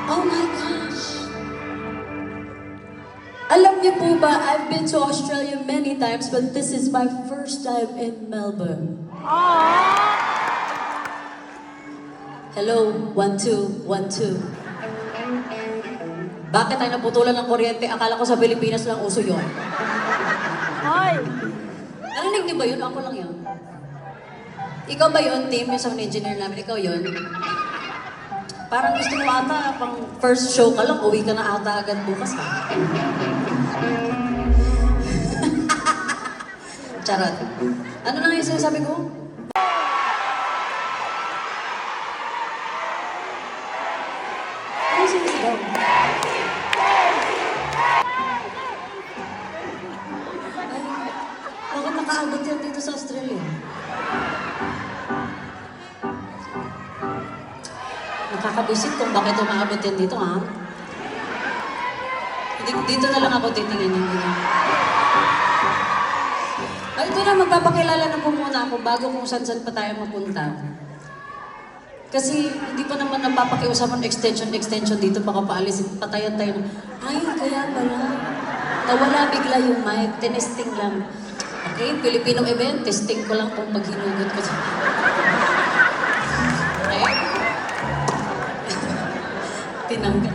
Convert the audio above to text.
Oh my gosh! Alam niyo po ba, I've been to Australia many times, but this is my first time in Melbourne. Hello, 1, 2, 1, 2. Bakit tayo naputulan ng kuryente? Akala ko sa Pilipinas lang uso yun. Hoy! Narinig niyo ba yun? Ako lang yun. Ikaw ba yun, team? Yung sound engineer namin, ikaw yun? Parang gusto mo ata, pang first show ka lang, uwi ka na ata agad bukas ka. Charot. Ano na yung sinasabi ko? Ano sinisigaw? Ay, bakit nakaabot yan dito sa Australia? Nakakabisit kung bakit umaabot yan dito, ha? Dito na lang ako titingin dito. Ay, ito na, magpapakilala na po muna ako bago kung saan pa tayo mapunta. Kasi hindi pa naman napapakiusapan extension dito, baka paalisin, patayan tayo. Ay, kaya pala. Nawala bigla yung mic, tinesting lang. Okay, Filipino event, testing ko lang kung maghinugot ko. Okay? Tinanggal.